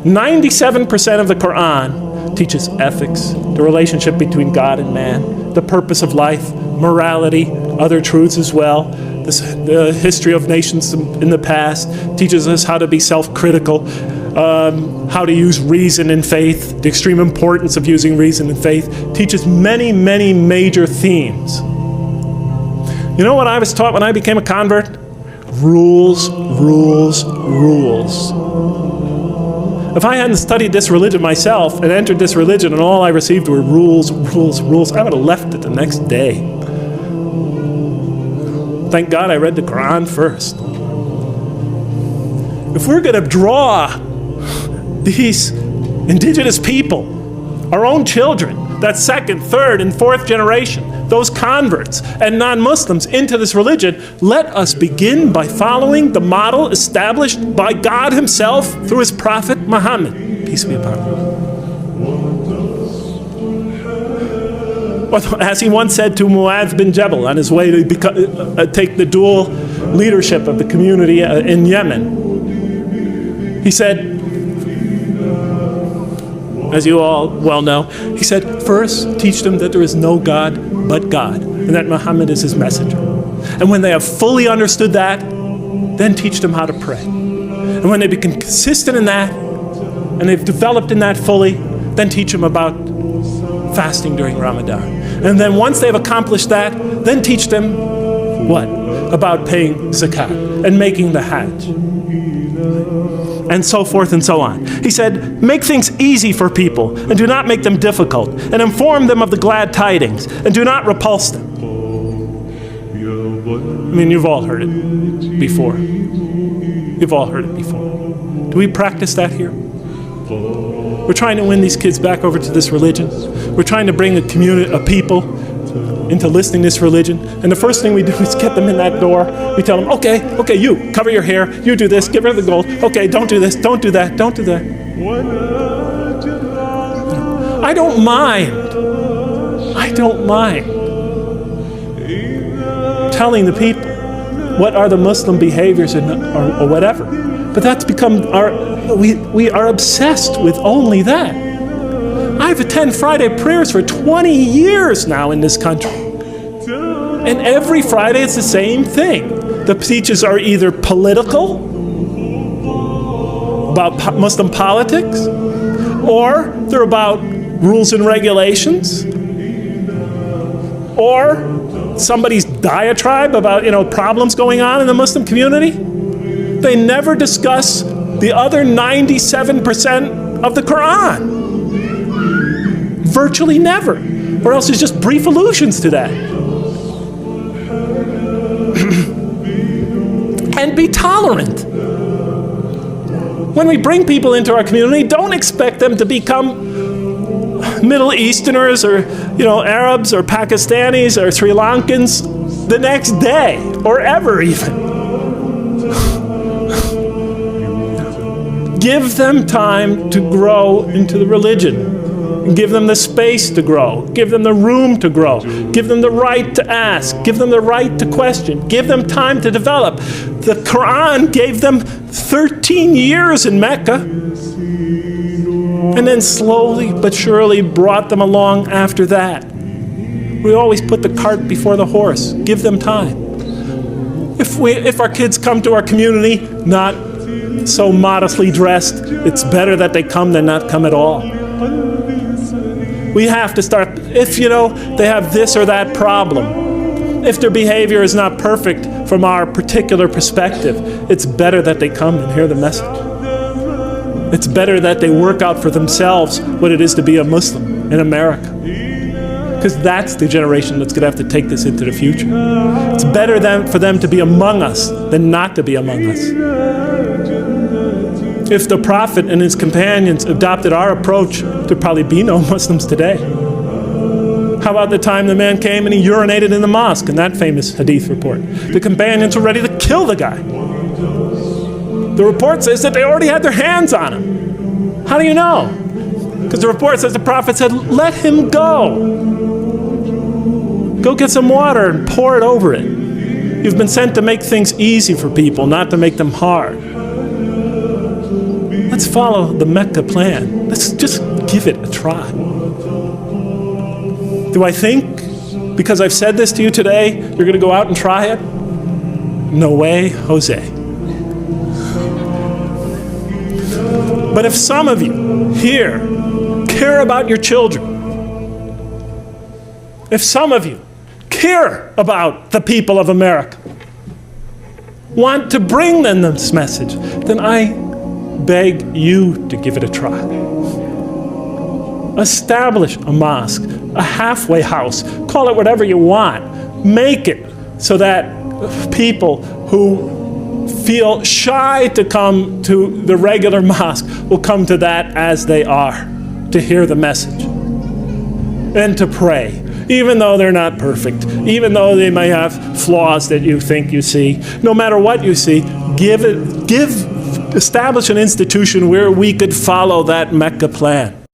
97% of the Quran teaches ethics, the relationship between God and man, the purpose of life, morality, other truths as well. The history of nations in the past teaches us how to be self-critical, how to use reason and faith, the extreme importance of using reason and faith, teaches many, many major themes. You know what I was taught when I became a convert? Rules, rules, rules. If I hadn't studied this religion myself and entered this religion and all I received were rules, rules, rules, I would have left it the next day. Thank God I read the Quran first. If we're going to draw these indigenous people, our own children, that second, third, and fourth generation, those converts and non-Muslims into this religion, let us begin by following the model established by God himself through his prophet Muhammad. Peace be upon him. As he once said to Mu'adh bin Jabal on his way to take the dual leadership of the community in Yemen, he said, as you all well know, he said, first teach them that there is no God but God, and that Muhammad is his messenger. And when they have fully understood that, then teach them how to pray. And when they become consistent in that, and they've developed in that fully, then teach them about fasting during Ramadan. And then once they've accomplished that, then teach them what? About paying zakat and making the hajj. And so forth and so on. He said, make things easy for people and do not make them difficult, and inform them of the glad tidings and do not repulse them. I mean, you've all heard it before. You've all heard it before. Do we practice that here? We're trying to win these kids back over to this religion. We're trying to bring a community of people into listening to this religion. And the first thing we do is get them in that door. We tell them, okay, you cover your hair, you do this, get rid of the gold. Okay, don't do this, don't do that, don't do that. I don't mind telling the people what are the Muslim behaviors or whatever. But that's become we are obsessed with only that. I've attended Friday prayers for 20 years now in this country. And every Friday it's the same thing. The speeches are either political, about Muslim politics, or they're about rules and regulations, or somebody's diatribe about, problems going on in the Muslim community. They never discuss the other 97% of the Quran. Virtually never. Or else there's just brief allusions to that. And be tolerant. When we bring people into our community, don't expect them to become Middle Easterners or, Arabs or Pakistanis or Sri Lankans the next day or ever even. Give them time to grow into the religion. Give them the space to grow. Give them the room to grow. Give them the right to ask. Give them the right to question. Give them time to develop. The Quran gave them 13 years in Mecca, and then slowly but surely brought them along after that. We always put the cart before the horse. Give them time. If our kids come to our community not so modestly dressed, it's better that they come than not come at all. We have to start, if they have this or that problem, if their behavior is not perfect from our particular perspective, it's better that they come and hear the message. It's better that they work out for themselves what it is to be a Muslim in America. Because that's the generation that's going to have to take this into the future. It's better for them to be among us than not to be among us. If the Prophet and his companions adopted our approach, there'd probably be no Muslims today. How about the time the man came and he urinated in the mosque in that famous hadith report? The companions were ready to kill the guy. The report says that they already had their hands on him. How do you know? Because the report says the Prophet said, let him go. Go get some water and pour it over it. You've been sent to make things easy for people, not to make them hard. Let's follow the Mecca plan. Let's just give it a try. Do I think, because I've said this to you today, you're going to go out and try it? No way, Jose. But if some of you here care about your children, if some of you care about the people of America, want to bring them this message, then I beg you to give it a try. Establish a mosque, a halfway house, call it whatever you want. Make it so that people who feel shy to come to the regular mosque will come to that as they are, to hear the message and to pray. Even though they're not perfect, even though they may have flaws that you think you see, no matter what you see, establish an institution where we could follow that Mecca plan.